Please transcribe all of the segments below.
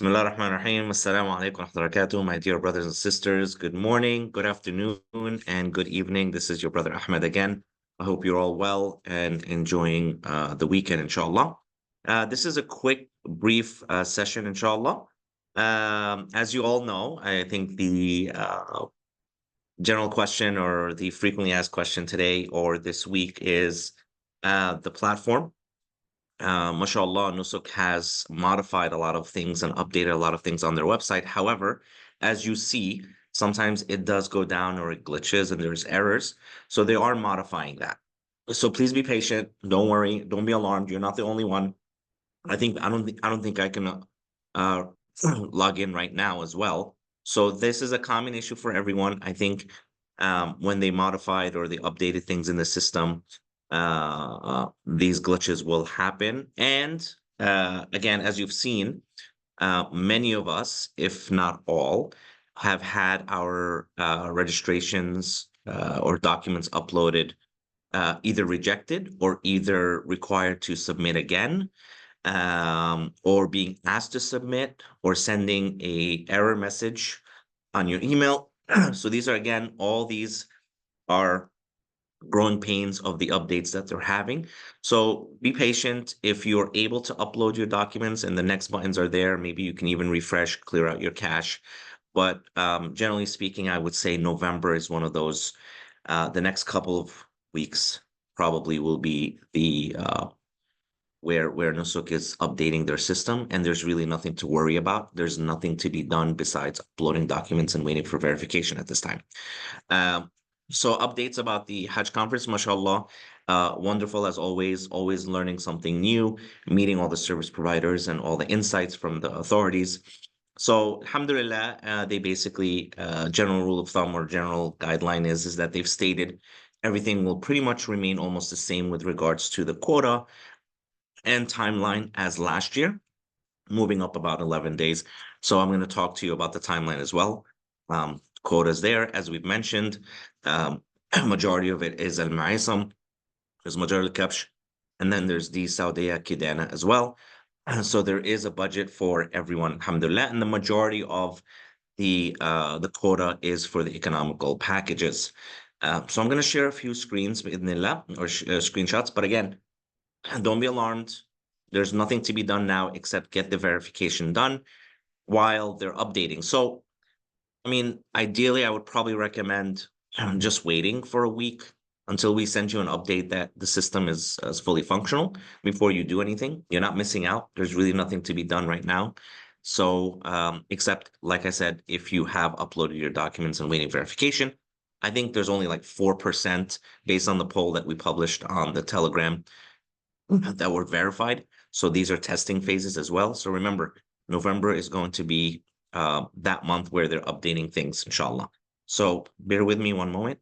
Bismillah ar-Rahman ar-Rahim. Assalamu alaikum wa rahmatullahi wa barakatuh. My dear brothers and sisters, good morning, good afternoon, and good evening. This is your brother Ahmed again. I hope you're all well and enjoying the weekend, inshallah. This is a quick, brief session, inshallah. As you all know, I think the general question or the frequently asked question today or this week is the platform. Mashallah, Nusuk has modified a lot of things and updated a lot of things on their website. However, as you see, sometimes it does go down or it glitches and there's errors. So they are modifying that. So please be patient. Don't worry. Don't be alarmed. You're not the only one. I don't think I can uh log in right now as well. So this is a common issue for everyone. I think when they modified or they updated things in the system, these glitches will happen. And again, as you've seen, many of us, if not all, have had our registrations or documents uploaded either rejected or either required to submit again, or being asked to submit or sending a error message on your email. So these are, again, all these are growing pains of the updates that they're having. So be patient. If you're able to upload your documents and the next buttons are there, maybe you can even refresh, clear out your cache. But generally speaking, I would say November is one of those. The next couple of weeks probably will be the where Nusuk is updating their system, and there's really nothing to worry about. There's nothing to be done besides uploading documents and waiting for verification at this time. Um, so updates about the Hajj conference, mashallah, wonderful as always learning something new, meeting all the service providers and all the insights from the authorities. So alhamdulillah, they basically, general rule of thumb or general guideline is that they've stated everything will pretty much remain almost the same with regards to the quota and timeline as last year, moving up about 11 days. So I'm going to talk to you about the timeline as well. Quotas there, as we've mentioned, majority of it is Al-Ma'isam, there's Majar al-Kabsh, and then there's the Saudiya Kidana as well. So there is a budget for everyone, alhamdulillah, and the majority of the quota is for the economical packages. So I'm going to share a few screens, bi'idhnillah, or screenshots, but again, don't be alarmed. There's nothing to be done now except get the verification done while they're updating. So, I mean, ideally, I would probably recommend just waiting for a week until we send you an update that the system is fully functional before you do anything. You're not missing out. There's really nothing to be done right now. So, except, like I said, if you have uploaded your documents and waiting verification, I think there's only like 4% based on the poll that we published on the Telegram that were verified. So these are testing phases as well. So remember, November is going to be that month where they're updating things, inshallah. So bear with me one moment.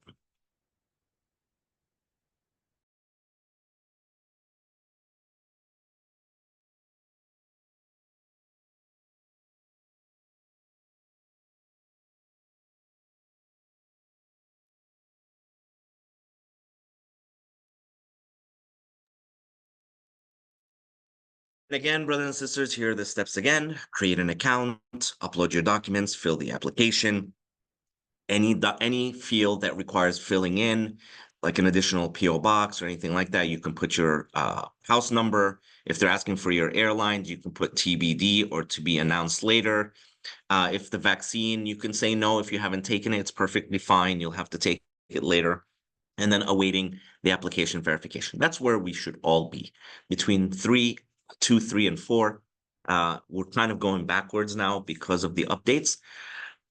And again, brothers and sisters, here are the steps again. Create an account, upload your documents, fill the application. Any field that requires filling in, like an additional PO box or anything like that, you can put your house number. If they're asking for your airlines, you can put TBD or to be announced later. If the vaccine, you can say no if you haven't taken it. It's perfectly fine. You'll have to take it later. And then awaiting the application verification. That's where we should all be, between 2, 3, and 4. We're kind of going backwards now because of the updates,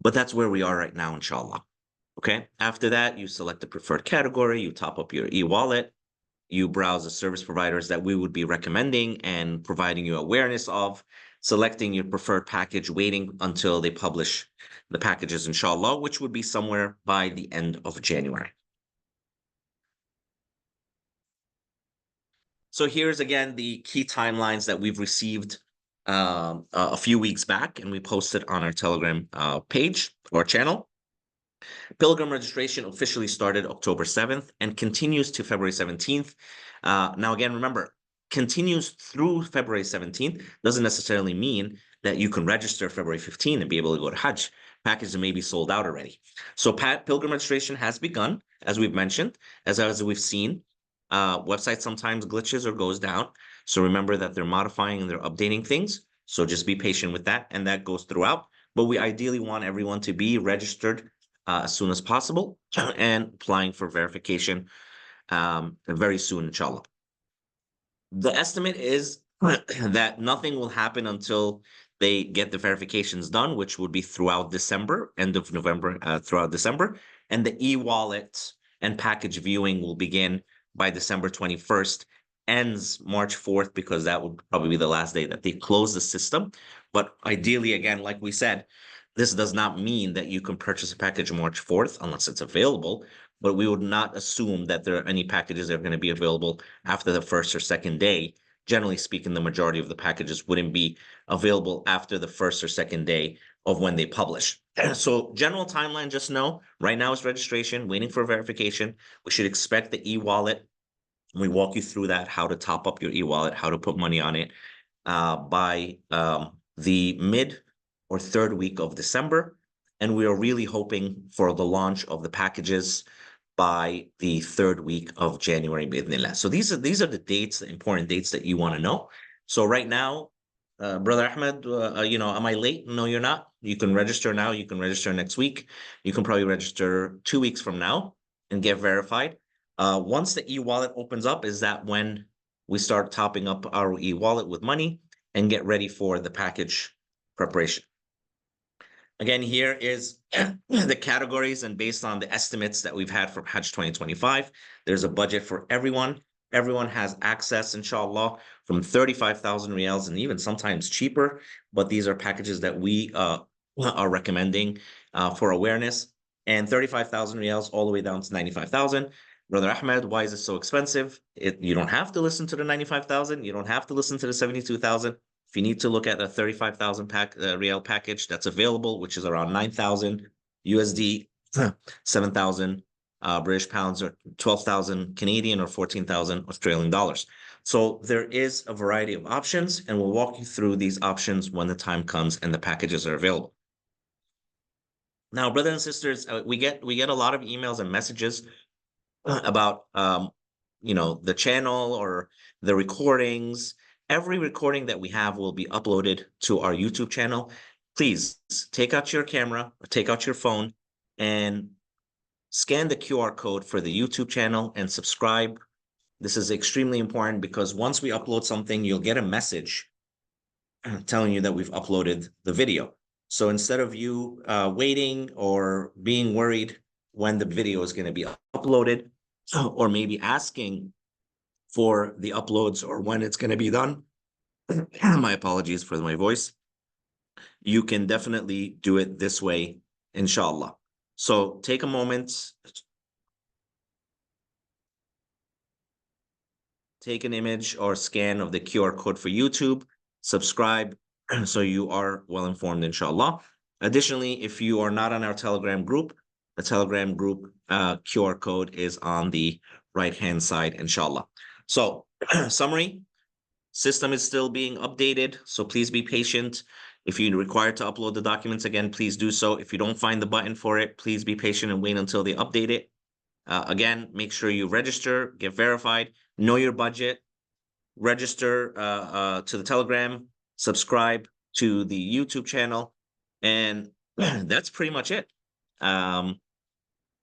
but that's where we are right now, inshallah. Okay. After that, you select the preferred category, you top up your e-wallet, you browse the service providers that we would be recommending and providing you awareness of, selecting your preferred package, waiting until they publish the packages, inshallah, which would be somewhere by the end of January. So here's again the key timelines that we've received a few weeks back, and we posted on our Telegram page or channel. Pilgrim registration officially started October 7th and continues to February 17th. Now, again, remember, continues through February 17th doesn't necessarily mean that you can register February 15th and be able to go to Hajj. Packages may be sold out already. So pilgrim registration has begun, as we've mentioned, as we've seen. Website sometimes glitches or goes down. So remember that they're modifying and they're updating things. So just be patient with that. And that goes throughout. But we ideally want everyone to be registered as soon as possible and applying for verification very soon, inshallah. The estimate is that nothing will happen until they get the verifications done, which would be throughout December, end of November, throughout December. And the e-wallet and package viewing will begin by December 21st, ends March 4th, because that would probably be the last day that they close the system. But ideally, again, like we said, this does not mean that you can purchase a package March 4th unless it's available, but we would not assume that there are any packages that are going to be available after the first or second day. Generally speaking, the majority of the packages wouldn't be available after the first or second day of when they publish. So general timeline, just know right now is registration, waiting for verification. We should expect the e-wallet. We walk you through that, how to top up your e-wallet, how to put money on it by the mid or third week of December. And we are really hoping for the launch of the packages by the third week of January, bidnillah. So these are the dates, the important dates that you want to know. So right now, Brother Ahmed, am I late? No, you're not. You can register now. You can register next week. You can probably register 2 weeks from now and get verified. Once the e-wallet opens up, is that when we start topping up our e-wallet with money and get ready for the package preparation. Again, here is the categories, and based on the estimates that we've had from Hajj 2025, there's a budget for everyone. Everyone has access, inshallah, from 35,000 riyals and even sometimes cheaper. But these are packages that we are recommending for awareness. And 35,000 riyals all the way down to 95,000. Brother Ahmed, why is it so expensive? You don't have to listen to the 95,000. You don't have to listen to the 72,000. If you need to look at a 35,000 real package that's available, which is around 9,000 USD, 7,000 British pounds, or 12,000 Canadian, or 14,000 Australian dollars. So there is a variety of options, and we'll walk you through these options when the time comes and the packages are available. Now, brothers and sisters, we get a lot of emails and messages about the channel or the recordings. Every recording that we have will be uploaded to our YouTube channel. Please take out your camera or take out your phone and scan the QR code for the YouTube channel and subscribe. This is extremely important because once we upload something, you'll get a message telling you that we've uploaded the video. So instead of you waiting or being worried when the video is going to be uploaded, or maybe asking for the uploads or when it's going to be done, my apologies for my voice, you can definitely do it this way, inshallah. So take a moment, take an image or scan of the QR code for YouTube, subscribe, so you are well informed, inshallah. Additionally, if you are not on our Telegram group, the Telegram group QR code is on the right-hand side, inshallah. So summary, system is still being updated, so please be patient. If you're required to upload the documents again, please do so. If you don't find the button for it, please be patient and wait until they update it. Again, make sure you register, get verified, know your budget, register to the Telegram, subscribe to the YouTube channel, and that's pretty much it.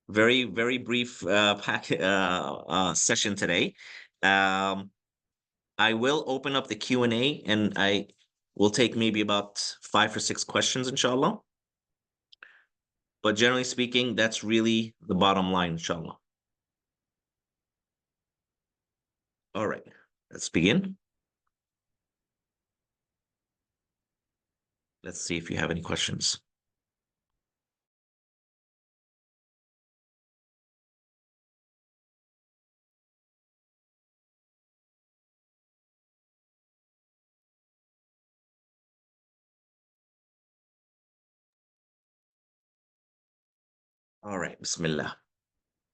Very, very brief session today. I will open up the Q&A, and I will take maybe about 5 or 6 questions, inshallah. But generally speaking, that's really the bottom line, inshallah. All right, let's begin. Let's see if you have any questions. All right, Bismillah.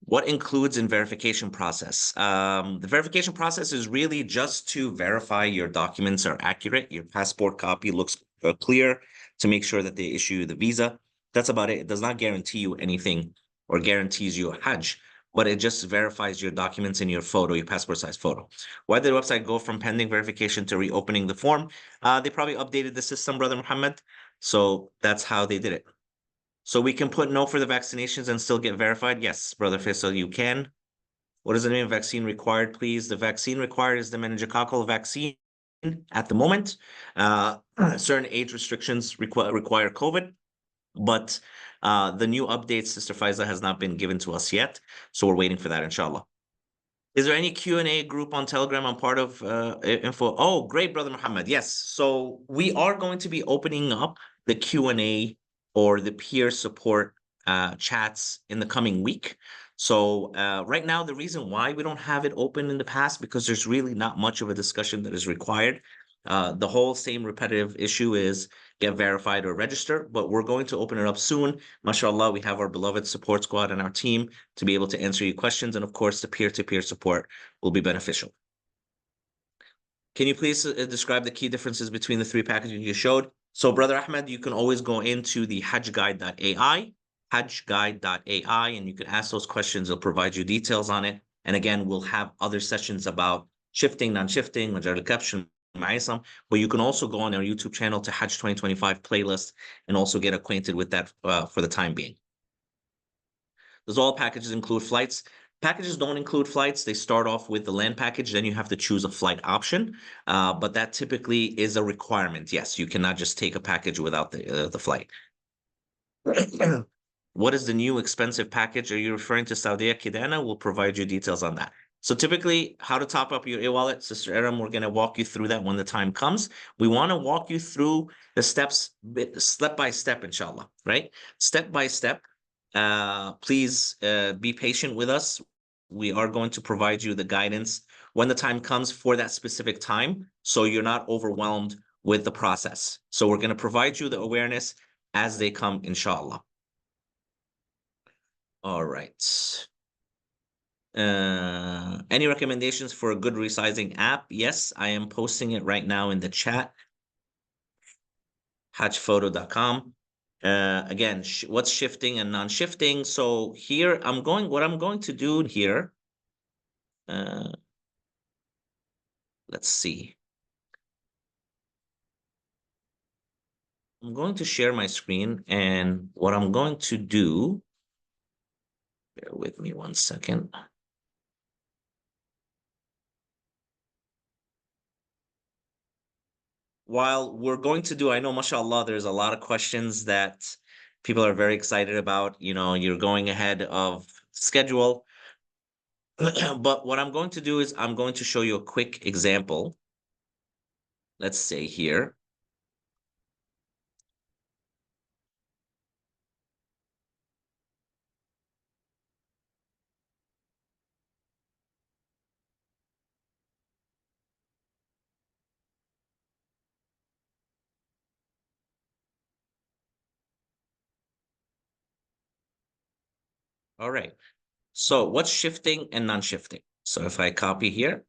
What includes in verification process? The verification process is really just to verify your documents are accurate. Your passport copy looks clear to make sure that they issue you the visa. That's about it. It does not guarantee you anything or guarantees you a Hajj, but it just verifies your documents in your photo, your passport size photo. Why did the website go from pending verification to reopening the form? They probably updated the system, Brother Muhammad. So that's how they did it. So we can put no for the vaccinations and still get verified? Yes, Brother Faisal, you can. What is the name of vaccine required, please? The vaccine required is the meningococcal vaccine at the moment. Certain age restrictions require COVID, but the new update, Sister Faiza, has not been given to us yet. So we're waiting for that, inshallah. Is there any Q&A group on Telegram I'm part of info? Oh, great, Brother Muhammad. Yes. So we are going to be opening up the Q&A or the peer support chats in the coming week. So right now, the reason why we don't have it open in the past, because there's really not much of a discussion that is required. The whole same repetitive issue is get verified or register, but we're going to open it up soon. MashaAllah, we have our beloved support squad and our team to be able to answer your questions. And of course, the peer-to-peer support will be beneficial. Can you please describe the key differences between the three packages you showed? So, Brother Ahmed, you can always go into the hajjguide.ai, hajjguide.ai, and you can ask those questions. It'll provide you details on it. And again, we'll have other sessions about shifting, non-shifting, majority caption, but you can also go on our YouTube channel to Hajj 2025 playlist and also get acquainted with that for the time being. Does all packages include flights? Packages don't include flights. They start off with the land package, then you have to choose a flight option. But that typically is a requirement. Yes, you cannot just take a package without the flight. What is the new expensive package? Are you referring to Saudia Kidana? We'll provide you details on that. So typically, how to top up your e-wallet, Sister Eram, we're going to walk you through that when the time comes. We want to walk you through the steps, step by step, inshallah, right? Step by step. Please be patient with us. We are going to provide you the guidance when the time comes for that specific time, so you're not overwhelmed with the process. So we're going to provide you the awareness as they come, inshallah. All right. Any recommendations for a good resizing app? Yes, I am posting it right now in the chat. Hajphoto.com. Again, what's shifting and non-shifting? So here what I'm going to do here. Let's see. I'm going to share my screen, and what I'm going to do, bear with me one second. While we're going to do, I know, mashallah, there's a lot of questions that people are very excited about. You know, you're going ahead of schedule. But what I'm going to do is I'm going to show you a quick example. Let's say here. All right. So what's shifting and non-shifting? So if I copy here,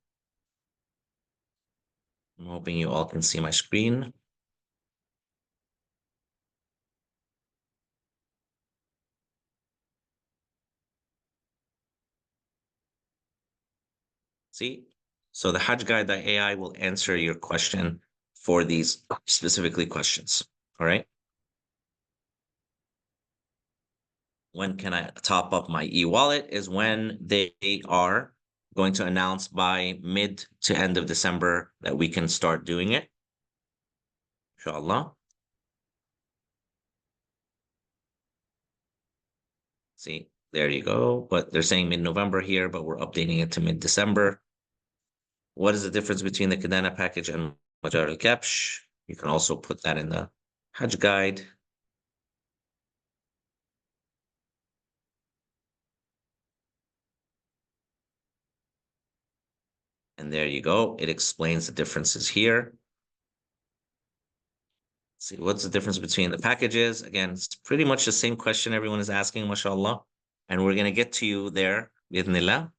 I'm hoping you all can see my screen. See? So the HajjGuide.ai will answer your question for these specifically questions. All right. When can I top up my e-wallet is when they are going to announce by mid to end of December that we can start doing it. Inshallah. See, there you go. But they're saying mid-November here, but we're updating it to mid-December. What is the difference between the Kadana package and Majar al-Kapsh? You can also put that in the Hajj guide. And there you go. It explains the differences here. See, what's the difference between the packages? Again, it's pretty much the same question everyone is asking, mashallah. and we're going to get to you there, بإذن الله.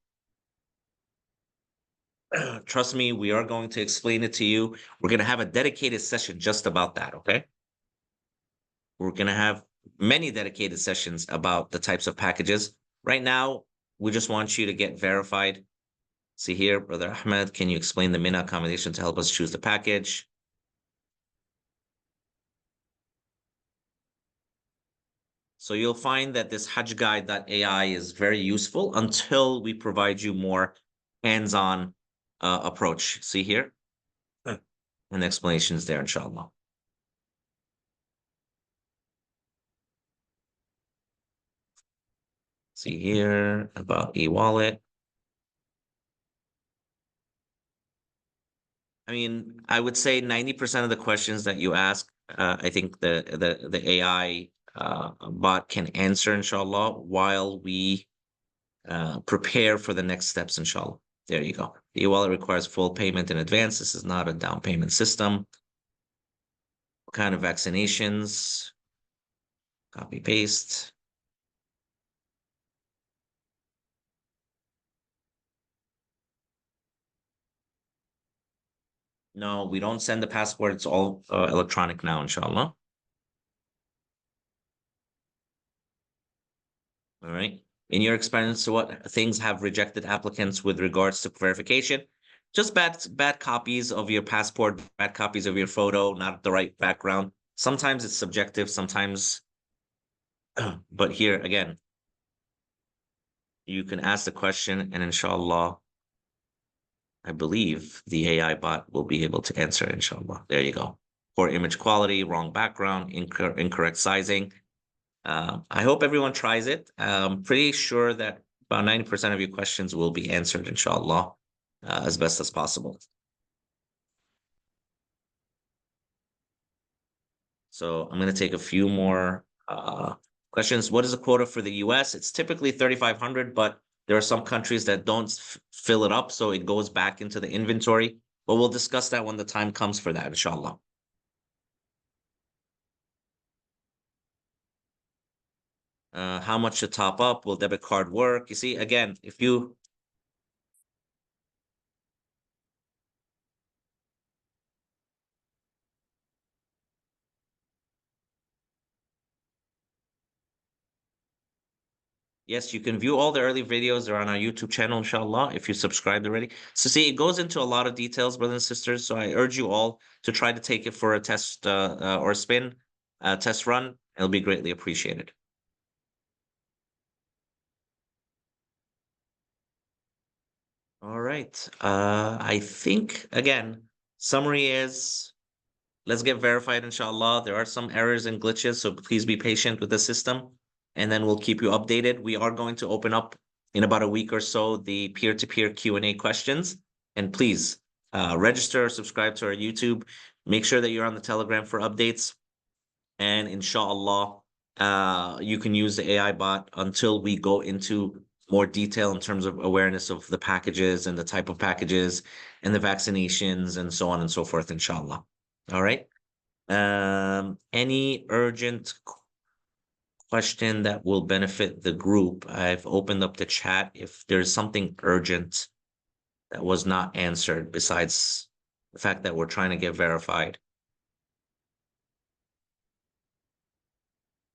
Trust me, we are going to explain it to you. We're going to have a dedicated session just about that, okay? We're going to have many dedicated sessions about the types of packages. Right now, we just want you to get verified. See here, Brother Ahmed, can you explain the Mina accommodation to help us choose the package? So you'll find that this hajjguide.ai is very useful until we provide you more hands-on approach. See here? And the explanations there, inshallah. See here about e-wallet. I mean, I would say 90% of the questions that you ask, I think the AI bot can answer, inshallah, while we prepare for the next steps, inshallah. There you go. The e-wallet requires full payment in advance. This is not a down payment system. What kind of vaccinations? Copy, paste. No, we don't send the passport. It's all electronic now, inshallah. All right. In your experience, what things have rejected applicants with regards to verification? Just bad copies of your passport, bad copies of your photo, not the right background. Sometimes it's subjective, sometimes, but here again, you can ask the question, and inshallah, I believe the AI bot will be able to answer, inshallah. There you go. Poor image quality, wrong background, incorrect sizing. I hope everyone tries it. I'm pretty sure that about 90% of your questions will be answered, inshallah, as best as possible. So I'm going to take a few more questions. What is the quota for the US? It's typically 3,500, but there are some countries that don't fill it up, so it goes back into the inventory. But we'll discuss that when the time comes for that, inshallah. How much to top up? Will debit card work? You see, again, if you Yes, you can view all the early videos. They're on our YouTube channel, inshallah, if you subscribed already. So see, it goes into a lot of details, brothers and sisters. So I urge you all to try to take it for a test or spin, test run. It'll be greatly appreciated. All right. I think, again, summary is let's get verified, inshallah. There are some errors and glitches, so please be patient with the system, and then we'll keep you updated. We are going to open up in about a week or so the peer-to-peer Q&A questions, and please register or subscribe to our YouTube. Make sure that you're on the Telegram for updates, and inshallah, you can use the AI bot until we go into more detail in terms of awareness of the packages and the type of packages and the vaccinations and so on and so forth, inshallah. All right. Any urgent question that will benefit the group? I've opened up the chat. If there's something urgent that was not answered, besides the fact that we're trying to get verified.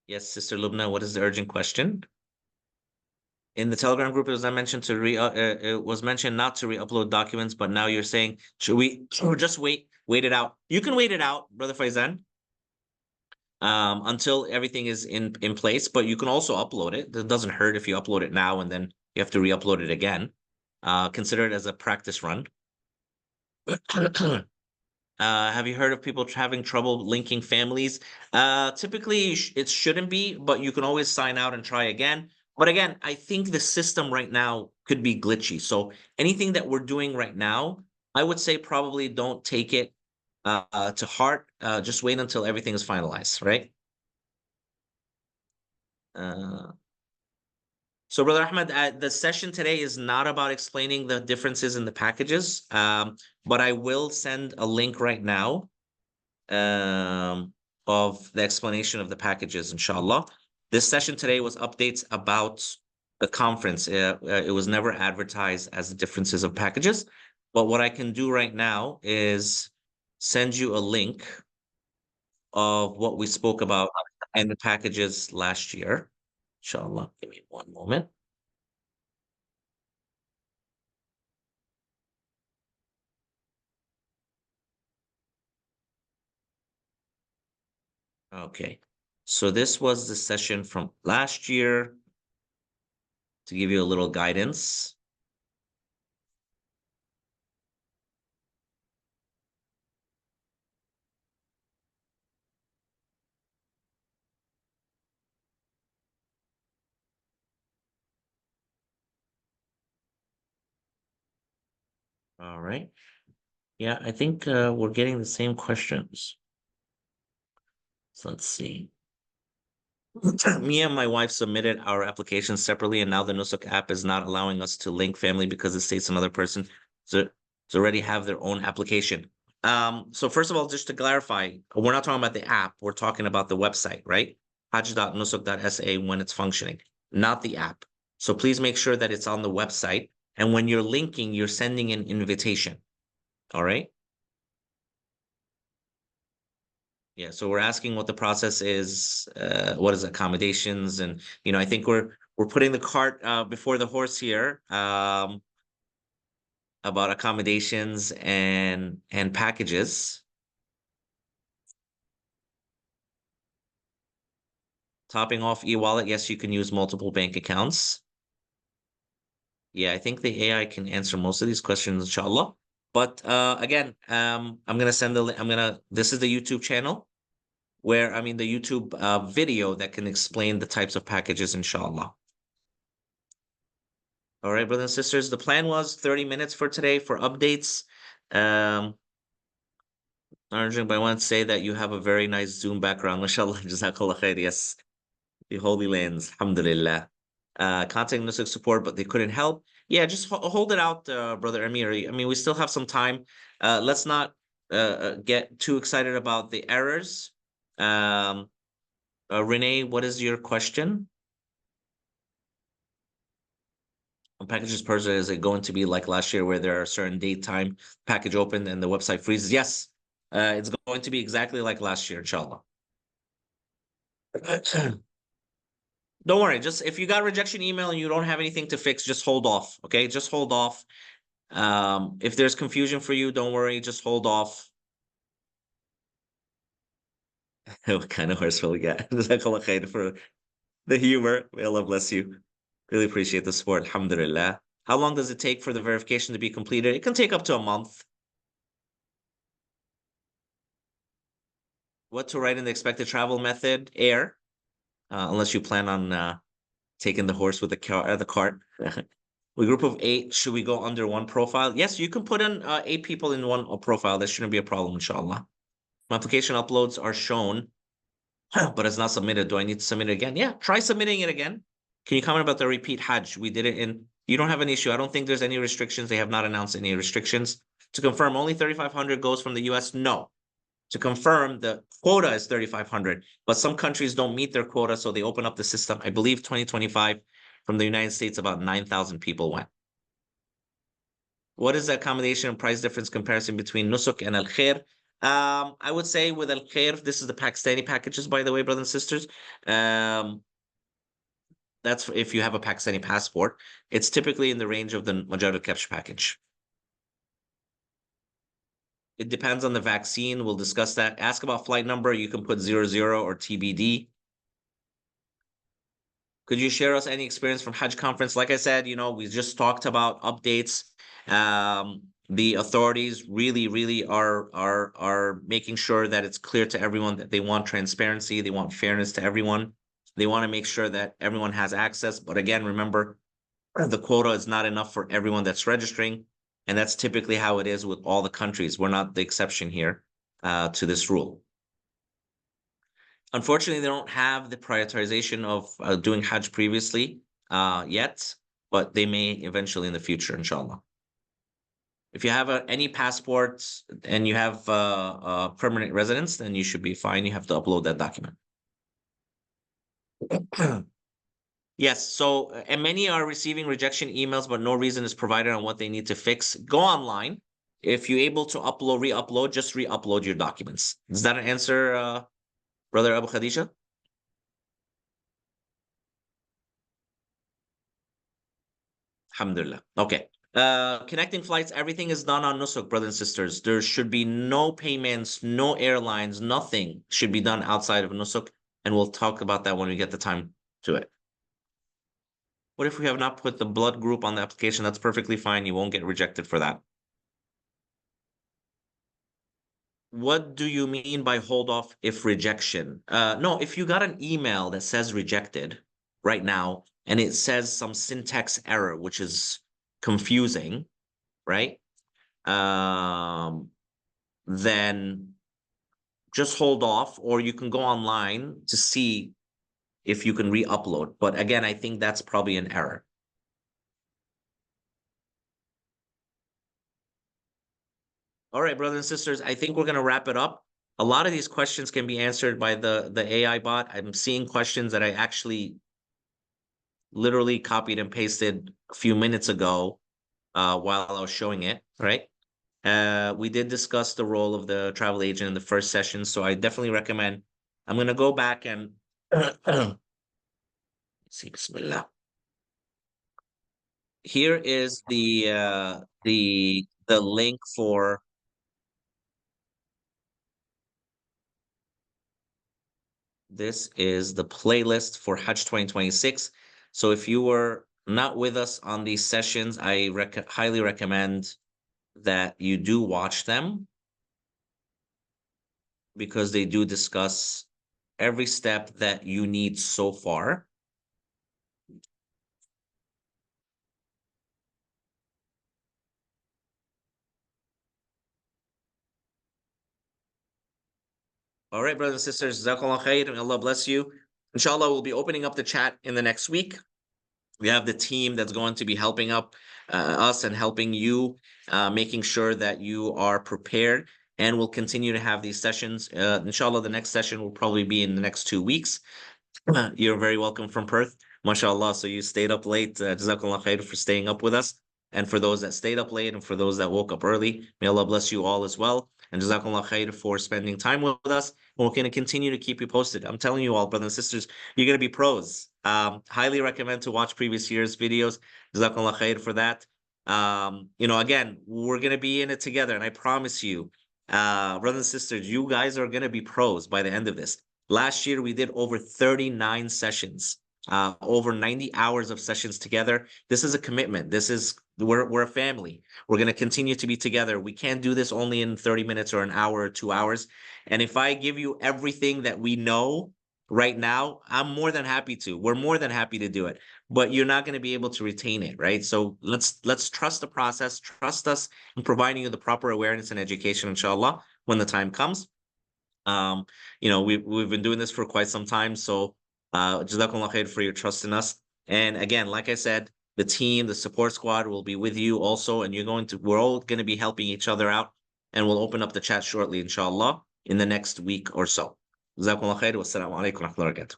Yes, Sister Lubna, what is the urgent question? In the Telegram group, it was not mentioned to it was mentioned not to re-upload documents, but now you're saying, should we or just wait it out? You can wait it out, Brother Faizan. Until everything is in place, but you can also upload it. It doesn't hurt if you upload it now and then you have to re-upload it again. Consider it as a practice run. Have you heard of people having trouble linking families? Typically, it shouldn't be, but you can always sign out and try again. But again, I think the system right now could be glitchy. So anything that we're doing right now, I would say probably don't take it to heart. Just wait until everything is finalized, right? Uh, so, Brother Ahmed, the session today is not about explaining the differences in the packages, but I will send a link right now of the explanation of the packages, inshallah. This session today was updates about the conference. It was never advertised as the differences of packages. But what I can do right now is send you a link of what we spoke about in the packages last year. Inshallah, give me one moment. Okay. So this was the session from last year to give you a little guidance. All right. Yeah, I think we're getting the same questions. So let's see. Me and my wife submitted our application separately, and now the Nusuk app is not allowing us to link family because it states another person to already have their own application. So first of all, just to clarify, we're not talking about the app, we're talking about the website, right? Hajj.nusuk.sa when it's functioning, not the app. So please make sure that it's on the website. And when you're linking, you're sending an invitation. All right. Yeah, so we're asking what the process is, what is accommodations, and I think we're putting the cart before the horse here, about accommodations and packages. Topping off e-wallet, yes, you can use multiple bank accounts. Yeah, I think the AI can answer most of these questions, inshallah. But again, I'm gonna send the this is the YouTube channel where I mean the YouTube video that can explain the types of packages, inshallah. All right, brothers and sisters, the plan was 30 minutes for today for updates. Um, Arjun, but I want to say that you have a very nice Zoom background. MashaAllah, Jazakallah khair. Yes, the Holy Lands, alhamdulillah. Contacting Nusuk support, but they couldn't help. Yeah, just hold it out, Brother Amir. I mean, we still have some time. Let's not get too excited about the errors. Um, Renee, what is your question? Packages per se, is it going to be like last year where there are certain date time package open and the website freezes? Yes, it's going to be exactly like last year, inshallah. Don't worry, just if you got rejection email and you don't have anything to fix, just hold off. Okay, just hold off. If there's confusion for you, don't worry, just hold off. What kind of horse will we get? Jazakallah khair for the humor. May Allah bless you. Really appreciate the support. Alhamdulillah. How long does it take for the verification to be completed? It can take up to a month. What to write in the expected travel method? Air, unless you plan on taking the horse with the cart. We group of 8. Should we go under one profile? Yes, you can put in 8 people in one profile. That shouldn't be a problem, inshallah. My application uploads are shown, but it's not submitted. Do I need to submit it again? Yeah, try submitting it again. Can you comment about the repeat Hajj? We did it in. You don't have an issue. I don't think there's any restrictions. They have not announced any restrictions. To confirm, only 3,500 goes from the US? No. To confirm, the quota is 3,500, but some countries don't meet their quota, so they open up the system. I believe 2025 from the United States, about 9,000 people went. What is the accommodation and price difference comparison between Nusuk and Al Khair? I would say with Al Khair, this is the Pakistani packages, by the way, brothers and sisters. That's if you have a Pakistani passport. It's typically in the range of the Majar Kepsh package. It depends on the vaccine. We'll discuss that. Ask about flight number. You can put 00 or TBD. Could you share us any experience from Hajj conference? Like I said, we just talked about updates. The authorities really are making sure that it's clear to everyone that they want transparency, they want fairness to everyone. They want to make sure that everyone has access. But again, remember, the quota is not enough for everyone that's registering. And that's typically how it is with all the countries. We're not the exception here to this rule. Unfortunately, they don't have the prioritization of doing Hajj previously yet, but they may eventually in the future, inshallah. If you have any passports and you have permanent residence, then you should be fine. You have to upload that document. Yes. So, and many are receiving rejection emails, but no reason is provided on what they need to fix. Go online. If you're able to upload, re-upload, just re-upload your documents. Does that answer, Brother Abu Khadija? Alhamdulillah. Okay. Connecting flights, everything is done on Nusuk, brothers and sisters. There should be no payments, no airlines, nothing should be done outside of Nusuk. And we'll talk about that when we get the time to it. What if we have not put the blood group on the application? That's perfectly fine. You won't get rejected for that. What do you mean by hold off if rejection? No, if you got an email that says rejected right now, and it says some syntax error, which is confusing, right? Um, then just hold off, or you can go online to see if you can re-upload. But again, I think that's probably an error. All right, brothers and sisters, I think we're going to wrap it up. A lot of these questions can be answered by the AI bot. I'm seeing questions that I actually literally copied and pasted a few minutes ago while I was showing it, right? We did discuss the role of the travel agent in the first session, so I definitely recommend. I'm going to go back and see, Bismillah. Here is the link for this is the playlist for Hajj 2026. So if you were not with us on these sessions, I highly recommend that you do watch them because they do discuss every step that you need so far. All right, brothers and sisters, Jazakallah khair, and Allah bless you. Inshallah, we'll be opening up the chat in the next week. We have the team that's going to be helping up us and helping you, making sure that you are prepared. And we'll continue to have these sessions. Inshallah, the next session will probably be in the next 2 weeks. You're very welcome from Perth. MashaAllah. So you stayed up late. Jazakallah khair for staying up with us. And for those that stayed up late and for those that woke up early, may Allah bless you all as well. And Jazakallah khair for spending time with us. And we're going to continue to keep you posted. I'm telling you all, brothers and sisters, you're going to be pros. Highly recommend to watch previous year's videos. Jazakallah khair for that. Again, we're going to be in it together. And I promise you, brothers and sisters, you guys are going to be pros by the end of this. Last year, we did over 39 sessions, over 90 hours of sessions together. This is a commitment. We're a family. We're going to continue to be together. We can't do this only in 30 minutes or an hour or 2 hours. And if I give you everything that we know right now, I'm more than happy to. We're more than happy to do it. But you're not going to be able to retain it, right? So let's trust the process, trust us in providing you the proper awareness and education, inshallah, when the time comes. We've been doing this for quite some time, so jazakumullah khair for your trust in us. And again, like I said, the team, the support squad will be with you also, and we're all going to be helping each other out, and we'll open up the chat shortly, inshallah, in the next week or so. Jazakumullah khair. Wassalamu alaikum wa rahmatullahi wa barakatuh.